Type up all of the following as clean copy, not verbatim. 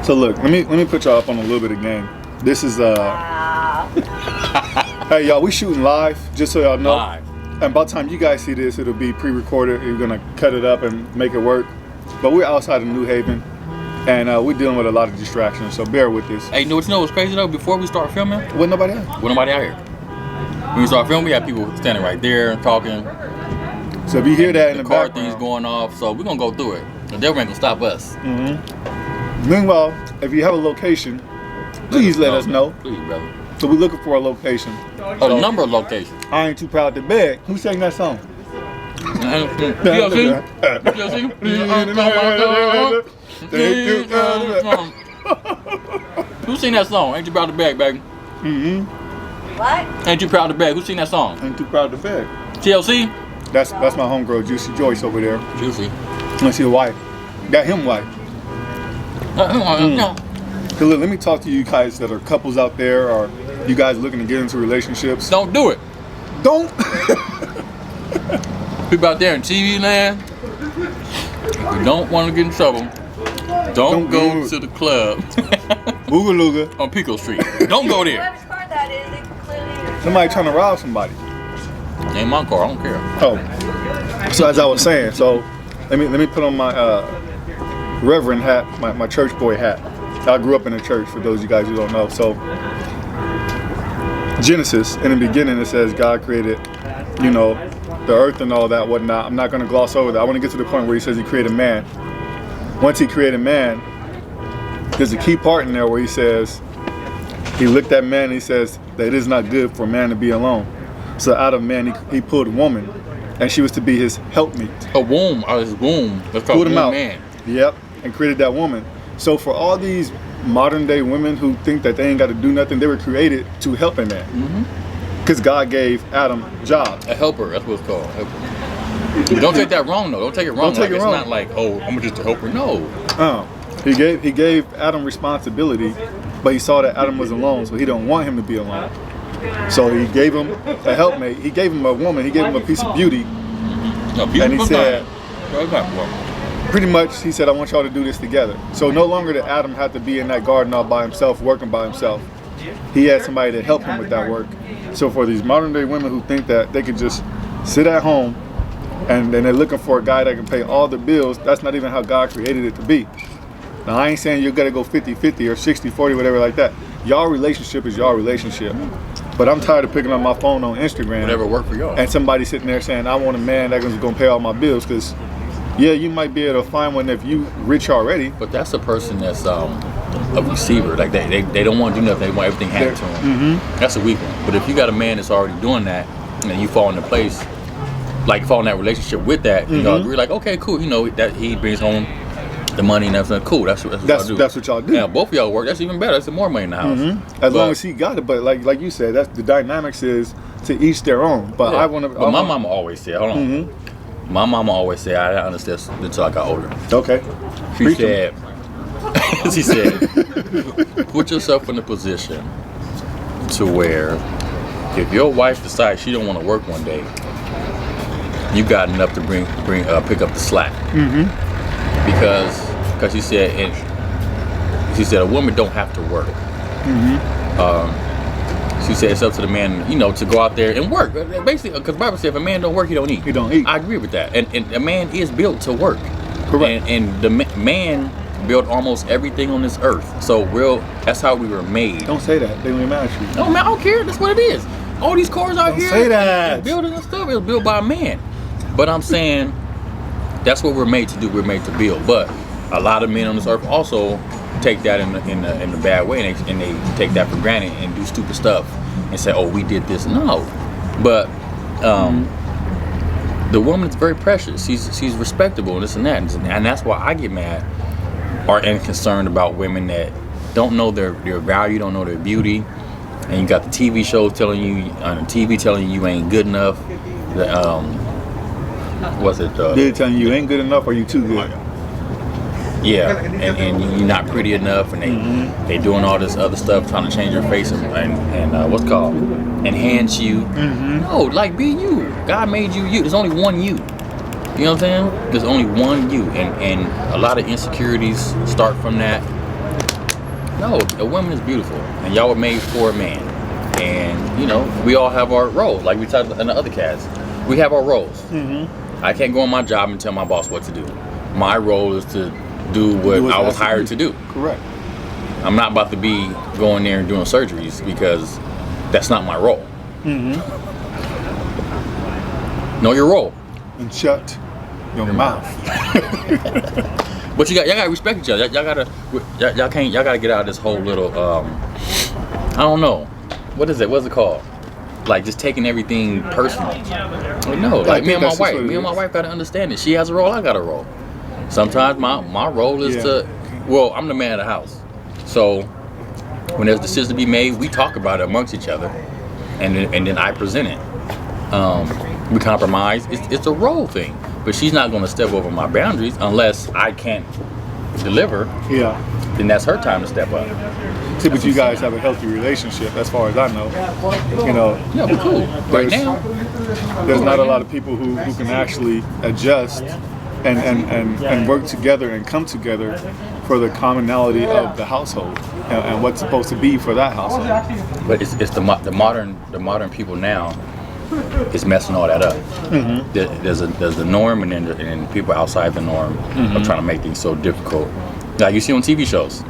So look, let me put y'all up on a little bit of game. This is hey y'all, we shooting live, just so y'all know. Live. And by the time you guys see this, it'll be pre-recorded. You're gonna cut it up and make it work. But we're outside of New Haven, and we're dealing with a lot of distractions. So bear with this. Hey, you know what's crazy though? Before we start filming, With nobody else. with nobody out here. When we start filming, we have people standing right there talking. So if you hear that in the car background, things going off, so we're gonna go through it. The devil ain't gonna stop us. Meanwhile, if you have a location, please let us know. Please, brother. So we're looking for a location. A number of locations. I ain't too proud to beg. Who sang that song? TLC? Who sing that song? Ain't you proud to beg, baby? What? Ain't you proud to beg? Who sing that song? Ain't too proud to beg. TLC? That's my homegirl, Juicy Joyce over there. Juicy. I see a wife. Got him wife. So look, let me talk to you guys that are couples out there, or you guys looking to get into relationships. Don't do it. Don't. People out there in TV land, if you don't want to get in trouble, don't go do it. to the club Ooga looga. on Pico Street. Don't go there. Whoever's car that is, they clearly. Somebody trying to rob somebody. Ain't my car. I don't care. Oh. So as I was saying, so let me put on my reverend hat, my church boy hat. I grew up in a church, for those of you guys who don't know. So Genesis, in the beginning, it says God created, the earth and all that, whatnot. I'm not going to gloss over that. I want to get to the point where he says he created man. Once he created man, there's a key part in there where he says, he looked at man and he says that it is not good for man to be alone. So out of man, he pulled a woman, and she was to be his helpmeet. A womb, or his womb. That's called Pulled him womb out. man. Yep, and created that woman. So for all these modern day women who think that they ain't got to do nothing, they were created to help a man. Because God gave Adam jobs. A helper. That's what it's called. A helper. Don't take that wrong though. Don't take it wrong. Don't take it wrong. It's not like, oh, I'm just a helper. No. He gave Adam responsibility, but he saw that Adam was alone, so he don't want him to be alone. So he gave him a helpmate. He gave him a woman. He gave him a piece of beauty. And he said, pretty much, he said, I want y'all to do this together. So no longer did Adam have to be in that garden all by himself, working by himself. He had somebody to help him with that work. So for these modern day women who think that they can just sit at home and then they're looking for a guy that can pay all the bills, that's not even how God created it to be. Now, I ain't saying you got to go 50-50 or 60-40, whatever like that. Y'all relationship is y'all relationship. But I'm tired of picking up my phone on Instagram. Whatever worked for y'all. And somebody sitting there saying, I want a man that's going to pay all my bills. Because, yeah, you might be able to find one if you rich already. But that's a person that's a receiver. Like they don't want to do nothing. They want everything handed to them. That's a weak one. But if you got a man that's already doing that, and you fall into place, like fall in that relationship with that, you know, agree like, okay, cool. That he brings home the money and everything. Cool. That's what y'all do. That's what y'all do. Yeah, both of y'all work. That's even better. That's more money in the house. As long as he got it. But like you said, that's the dynamics is to each their own. But yeah. my mama always said, hold on. My mama always said, I didn't understand until I got older. Okay. She said, put yourself in a position to where if your wife decides she don't want to work one day, you got enough to pick up the slack. Because she said a woman don't have to work. She said it's up to the man, to go out there and work. Basically, because the Bible said if a man don't work, he don't eat. He don't eat. I agree with that. And a man is built to work. Correct. And the man built almost everything on this earth. So that's how we were made. Don't say that. They don't even mad at you. No, man, I don't care. That's what it is. All these cars out here, say that. and building and stuff, is built by a man. But I'm saying that's what we're made to do. We're made to build. But a lot of men on this earth also take that in the bad way, and they take that for granted and do stupid stuff and say, "Oh, we did this." No, but the woman is very precious. She's respectable and this and that, and that's why I get mad and concerned about women that don't know their value, don't know their beauty, and you got the TV shows telling you you ain't good enough. They're telling you ain't good enough or you too good. Yeah, and you're not pretty enough, and they doing all this other stuff, trying to change your face and what's called enhance you. No, like be you. God made you. There's only one you. You know what I'm saying? There's only one you, and a lot of insecurities start from that. No, a woman is beautiful, and y'all were made for a man. And you know, we all have our roles. Like we talked in the other cast, we have our roles. I can't go on my job and tell my boss what to do. My role is to do what I was hired to do. Correct. I'm not about to be going there and doing surgeries because that's not my role. Know your role. And shut your mouth. But y'all gotta respect each other. Y'all gotta get out of this whole little I don't know. What is it? What's it called? Like just taking everything personal. Like, no, like me and my wife gotta understand it. She has a role, I got a role. Sometimes my role is I'm the man of the house. So when there's decisions to be made, we talk about it amongst each other, and then I present it. We compromise. It's a role thing, but she's not going to step over my boundaries unless I can't deliver. Yeah. Then that's her time to step up. See, but you guys have a healthy relationship, as far as I know. You know. Yeah, we're cool. Right now, there's not a lot of people who can actually adjust and work together and come together for the commonality of the household and what's supposed to be for that household. But it's the modern people now is messing all that up. There's the norm, and then people outside the norm are trying to make things so difficult. Like you see on TV shows,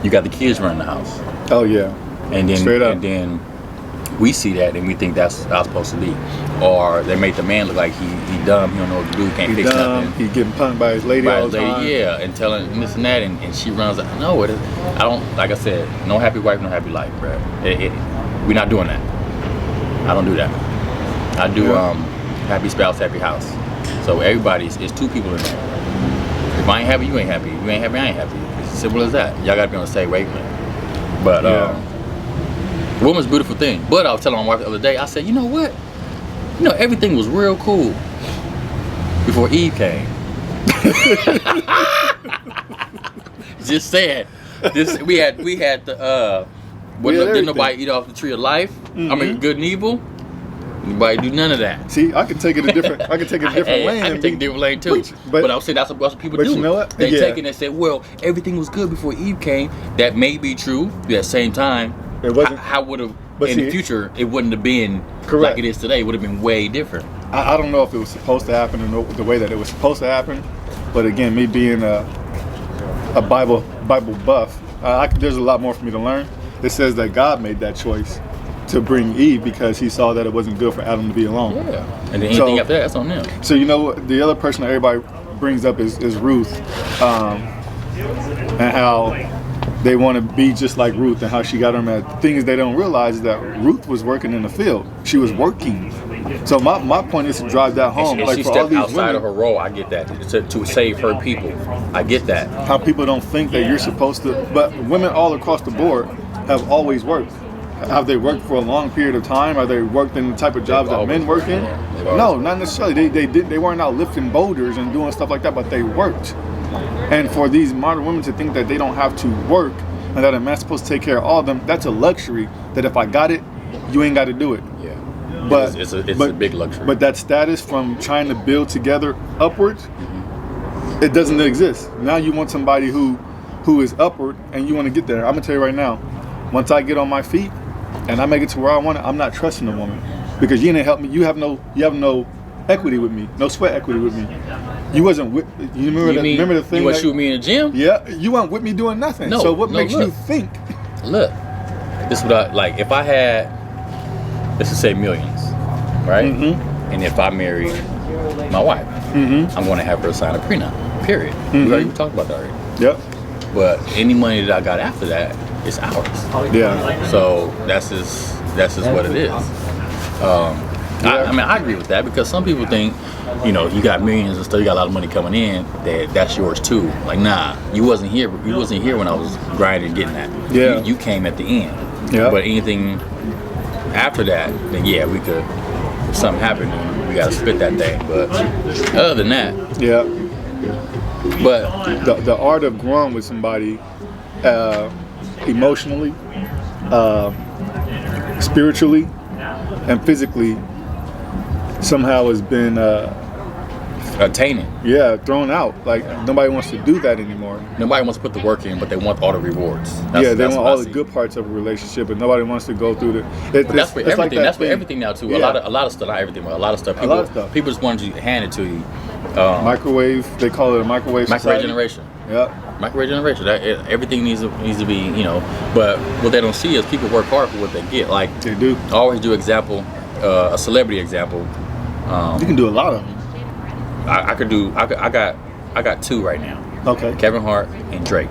you got the kids running the house. Oh yeah, and then straight up. And then we see that and we think that's how it's supposed to be. Or they make the man look like he dumb, he don't know what to do, he can't fix nothing. He's getting punked by his lady all the time. Yeah, and telling this and that, and she runs like, no, I don't, like I said, no happy wife, no happy life, bro. We're not doing that. I don't do that. I do happy spouse, happy house. So everybody's, it's two people in there. If I ain't happy, you ain't happy. If you ain't happy, I ain't happy. It's as simple as that. Y'all gotta be on the same wavelength. But woman's a beautiful thing. But I was telling my wife the other day, I said, you know what? You know, everything was real cool before Eve came. Just saying. We had the didn't nobody eat off the tree of life? I mean, good and evil. Nobody do none of that. See, I can take it a different. I can take a different lane. I can take a different lane too. But I would say that's what people do. But you know what? They take it and say, well, everything was good before Eve came. That may be true. But at the same time, it wasn't. How would have in the future? It wouldn't have been correct like it is today. It would have been way different. I don't know if it was supposed to happen in the way that it was supposed to happen. But again, me being a Bible buff, there's a lot more for me to learn. It says that God made that choice to bring Eve because he saw that it wasn't good for Adam to be alone. Yeah, and then anything after that, that's on them. So you know, the other person that everybody brings up is Ruth, and how they want to be just like Ruth and how she got her mad. The thing is, they don't realize that Ruth was working in the field. She was working. So my point is to drive that home. And like she for stepped all these outside women, of her role. I get that to save her people. I get that. How people don't think that you're supposed to, but women all across the board have always worked. Have they worked for a long period of time? Have they worked in the type of jobs that men work in? No, not necessarily. They weren't out lifting boulders and doing stuff like that, but they worked. And for these modern women to think that they don't have to work and that a man's supposed to take care of all of them, that's a luxury. That if I got it, you ain't got to do it. Yeah, but it's a big luxury. But that status from trying to build together upwards, it doesn't exist. Now you want somebody who is upward, and you want to get there. I'm gonna tell you right now, once I get on my feet and I make it to where I want it, I'm not trusting a woman because you didn't help me. You have no equity with me, no sweat equity with me. You wasn't with. You remember the thing? You want to shoot me in the gym? Yeah, you weren't with me doing nothing. No, so what makes you think? Look, this is what I like. If I had, let's just say millions, right? And if I married my wife, I'm going to have her sign a prenup. Period. We already talked about that already. Yep. But any money that I got after that, it's ours. Yeah. So that's just what it is. I mean, I agree with that because some people think, you know, you got millions and stuff, you got a lot of money coming in, that's yours too. Like, nah, you wasn't here. You wasn't here when I was grinding and getting that. Yeah. You came at the end. Yeah. But anything after that, then yeah, we could. If something happened, we got to split that thing. But other than that, yeah. But the art of growing with somebody, emotionally, spiritually, and physically, somehow has been attaining. Yeah, thrown out. Like nobody wants to do that anymore. Nobody wants to put the work in, but they want all the rewards. They that's want what all I the see. good parts of a relationship, but nobody wants to go through the. But that's for everything. like that That's for thing. everything now too. Yeah. A lot of stuff, not everything, but a lot of stuff. People just want you to hand it to you. Microwave. They call it a microwave. Microwave society. generation. Yeah. Microwave generation. Everything needs to be, But what they don't see is people work hard for what they get. Like They do. I always do example, a celebrity example. You can do a lot of them. I got two right now. Okay. Kevin Hart and Drake.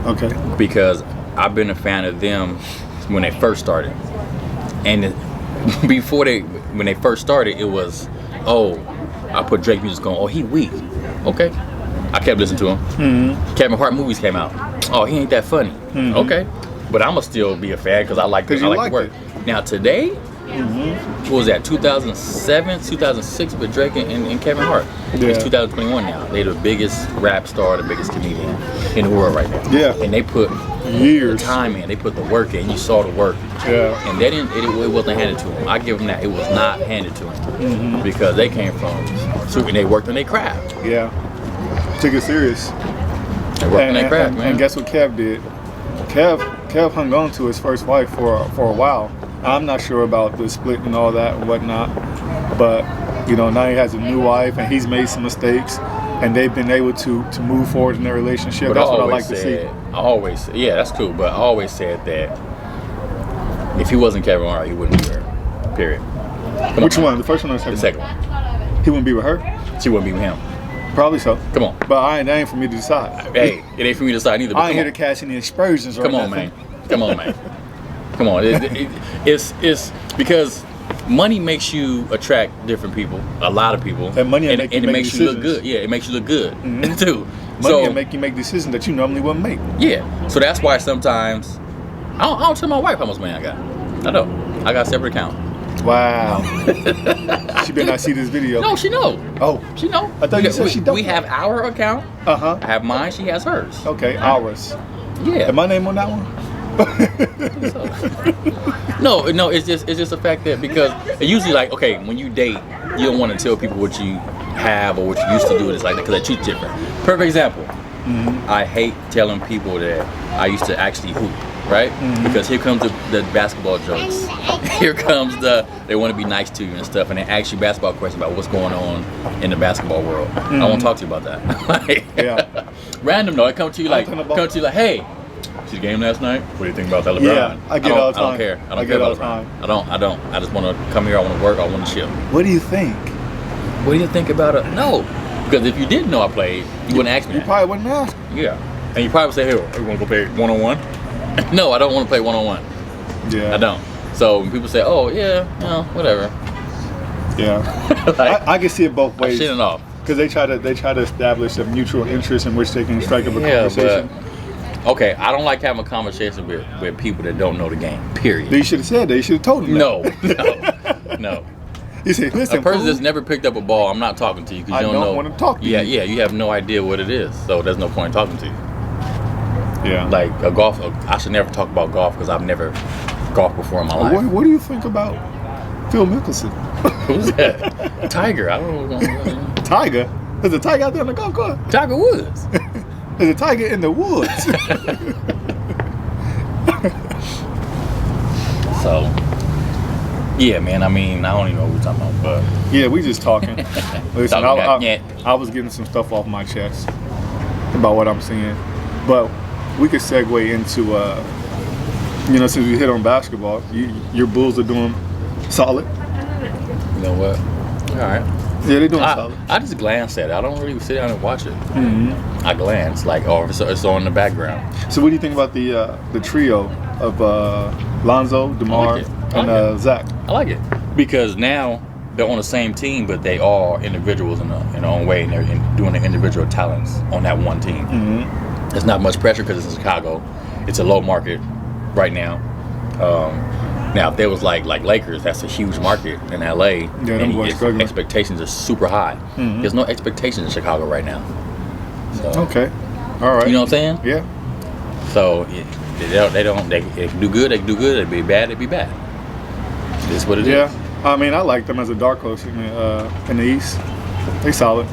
Okay. Because I've been a fan of them when they first started, and when they first started, it was, I put Drake music on. Oh, he weak. Okay, I kept listening to him. Mm-hmm. Kevin Hart movies came out. Oh, he ain't that funny. Mm-hmm. Okay, but I'ma still be a fan because I like the work. Now today, what was that? 2007, 2006 with Drake and Kevin Hart. Yeah. It's 2021 now. They're the biggest rap star, the biggest comedian in the world right now. Yeah. And they put Years. the time in. They put the work in. You saw the work. Yeah. And they didn't. It wasn't handed to them. I give them that. It was not handed to them because they came from and they worked on their craft. Yeah. Took it serious. They worked on their craft, man. And guess what Kev did? Kev hung on to his first wife for a while. I'm not sure about the split and all that and whatnot, but now he has a new wife and he's made some mistakes, and they've been able to move forward in their relationship. That's what I like to see. I always said, yeah, that's cool. But I always said that if he wasn't Kevin Hart, he wouldn't be her. Period. Which one? The first one or the The second? second one. He wouldn't be with her? She wouldn't be with him. Probably so. Come on. But that ain't for me to decide. Hey, it ain't for me to decide either. But I ain't come here on. to cash any aspersions or Come on, nothing. man. Come on, man. Come on. It's because money makes you attract different people, a lot of people, And money will and make you it make makes you look decisions. good. Yeah, it makes you look good too. Money will make you make decisions that you normally wouldn't make. Yeah, so that's why sometimes I don't tell my wife how much money I got. I don't. I got a separate account. Wow. She better not see this video. No, she know. Oh. She know. I thought you said she don't We know. have our account. Uh-huh. I have mine. She has hers. Okay, ours. Yeah. Am my name on that one? No, it's just the fact that because usually like when you date, you don't want to tell people what you have or what you used to do. It's like because they treat you different. Perfect example. I hate telling people that I used to actually hoop, right? Because here comes the basketball jokes. Here comes they want to be nice to you and stuff, and they ask you basketball questions about what's going on in the basketball world. I won't talk to you about that. Yeah. Random though, it come to you like, hey. See the game last night? What do you think about that LeBron? Yeah, I get it all the I don't time. care. I I don't get care it all about the time. LeBron. I don't. I just want to come here. I want to work. I want to chill. What do you think? What do you think about it? No, because if you didn't know I played, you wouldn't ask me You that. probably wouldn't ask. Yeah, and you probably say, "Hey, you want to go play 1-on-1?" No, I don't want to play 1-on-1. Yeah. I don't. So when people say, "Oh yeah, whatever," Yeah. like, I can see it both I'm ways. shitting off. Because they try to establish a mutual interest in which they can strike up a Yeah, conversation. but okay, I don't like having a conversation with people that don't know the game. Period. You should have said that. You should have told them that. No. You say, listen, A person fool, that's never picked up a ball, I'm not talking to you because I you don't know. don't want to talk to Yeah, you. yeah, you have no idea what it is, so there's no point in talking to you. Yeah. Like a golf, I should never talk about golf because I've never golfed before in my life. What do you think about Phil Mickelson? Who's that? Tiger. I don't know. Tiger? There's a tiger out there on the golf course. Tiger Woods. There's a tiger in the woods. So, yeah, man. I mean, I don't even know what we're talking about, but Yeah, we just talking. Listen, Talking I was getting some stuff off my chest about what I'm seeing, but we could segue into, since we hit on basketball, your Bulls are doing solid. you know what? All right. Yeah, they're doing solid. I just glance at it. I don't really sit down and watch it. Mm-hmm. I glance like, it's on in the background. So, what do you think about the trio of Lonzo, DeMar, I like and Zach? I like it because now they're on the same team, but they are individuals in their own way, and they're doing their individual talents on that one team. Mm-hmm. There's not much pressure because it's in Chicago. It's a low market right now. Now, if there was like Lakers, that's a huge market in LA, Yeah, them and boys struggling. expectations are super high. Mhm. There's no expectations in Chicago right now. So, Okay, all right. you know what I'm saying? Yeah. So they can do good, they can do good. They be bad, they be bad. It's what it is. Yeah. I mean, I like them as a dark horse in the East. They solid.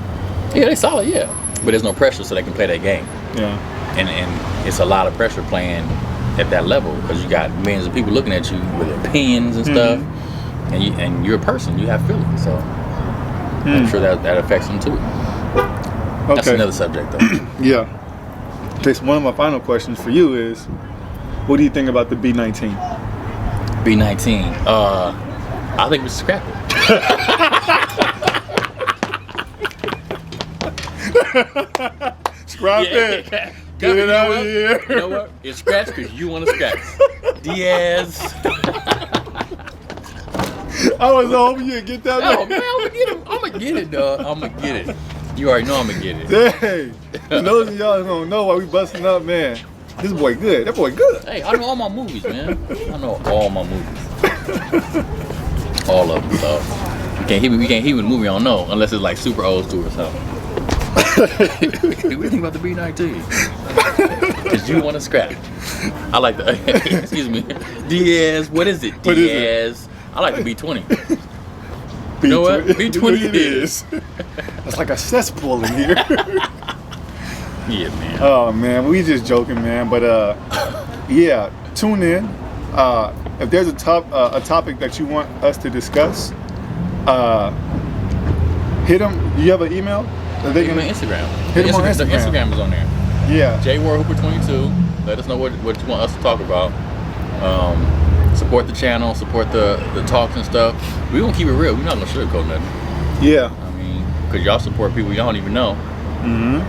Yeah, they solid, yeah. But there's no pressure, so they can play that game. Yeah. And it's a lot of pressure playing at that level because you got millions of people looking at you with opinions and stuff, and you're a person. You have feelings, so I'm sure that affects them too. That's Okay. another subject, though. Yeah. Okay, so one of my final questions for you is, what do you think about the B-19? B-19. I think we should scrap it. Scrap it. Get it out of here. You know what? It's scratch because you want to scratch. Diaz. I was hoping you'd get that. Oh man, I'm gonna get it. I'm gonna get it, dog. I'm gonna get it. You already know I'm gonna get it. Dang. For those of y'all who don't know why we busting up, man, this boy good. That boy good. Hey, I know all my movies, man. I know all my movies. All of them, so we can't hit with a movie I don't know unless it's like super old school or something. What do you think about the B-19? Because you want to scrap. I like the excuse me, Diaz. What is it? What is Diaz. I like the B-20. You know what? B-20 it is. It's like a cesspool in here. Yeah, man. Oh man, we just joking, man. But yeah, tune in. If there's a topic that you want us to discuss, hit them. Do you have an email? Hit them on Instagram. Hit them on The Instagram. Instagram is on there. Yeah. JWarHooper22. Let us know what you want us to talk about. Support the channel. Support the talks and stuff. We gonna keep it real. We're not gonna sugarcoat nothing. Yeah. I mean, cause y'all support people y'all don't even know.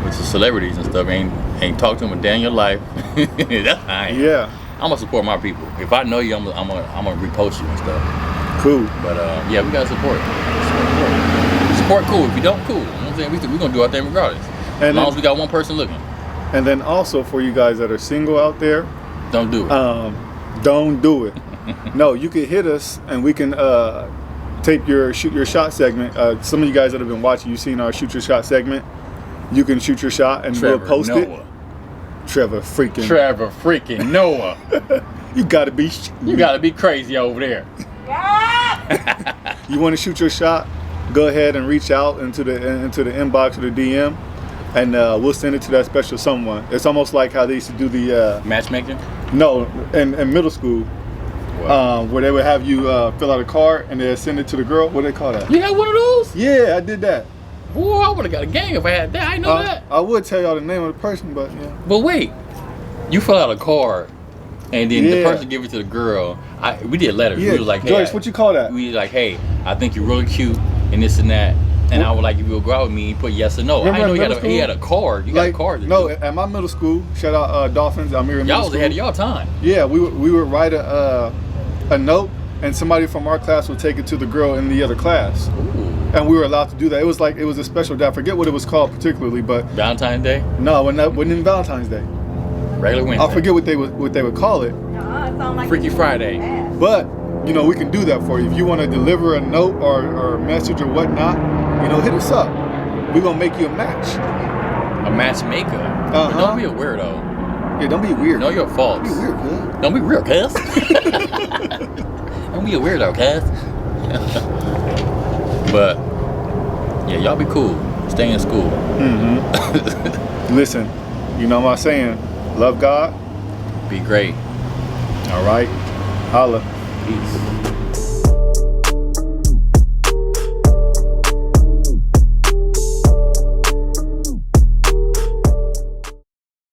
Which is celebrities and stuff. Ain't talk to them a day in your life. That's fine. Yeah. I'm gonna support my people. If I know you, I'm gonna repost you and stuff. Cool. But yeah, we gotta support. Support cool. If you don't, cool. You know what I'm saying? We're gonna do our thing regardless. As long as we got one person looking. And then also for you guys that are single out there, Don't do it. don't do it. No, you can hit us and we can tape your shoot your shot segment. Some of you guys that have been watching, you've seen our shoot your shot segment. You can shoot your shot and we'll post it. Trevor freaking Noah. You gotta be crazy over there. You want to shoot your shot? Go ahead and reach out into the inbox or the DM, and we'll send it to that special someone. It's almost like how they used to do the Matchmaking? no in middle school, where they would have you fill out a card and they'd send it to the girl. What do they call that? You had one of those? Yeah, I did that. Boy, I would have got a gang if I had that. I know that. I would tell y'all the name of the person, but yeah. But wait, you fill out a card, and then the Yeah. person give it to the girl. We did letters. Yeah, We was like, hey, Joyce, what you call that? we like, hey, I think you're really cute, and this and that, and I would like if you would go out with me and put yes or no. Remember I didn't know in middle he had a card. You got a card. to no, do. at my middle school, shout out Dolphins. I'm here in Y'all middle was ahead of school. y'all time. Yeah, we would write a note, and somebody from our class would take it to the girl in the other class. Ooh. And we were allowed to do that. It was a special day. I forget what it was called particularly, but Valentine's Day, no, it wasn't even Valentine's Day. regular Wednesday. I forget what they would call it. Freaky Friday. But we can do that for you. If you want to deliver a note or a message or whatnot, hit us up. We're gonna make you a match. A matchmaker. Uh-huh. But don't be a weirdo. Yeah, don't be weird. Know your faults. Don't be weird, man. Don't be real, cuz. Don't be a weirdo, cuz. But yeah, y'all be cool. Stay in school. Listen, you know my saying, love God. Be great. All right, holla. Peace.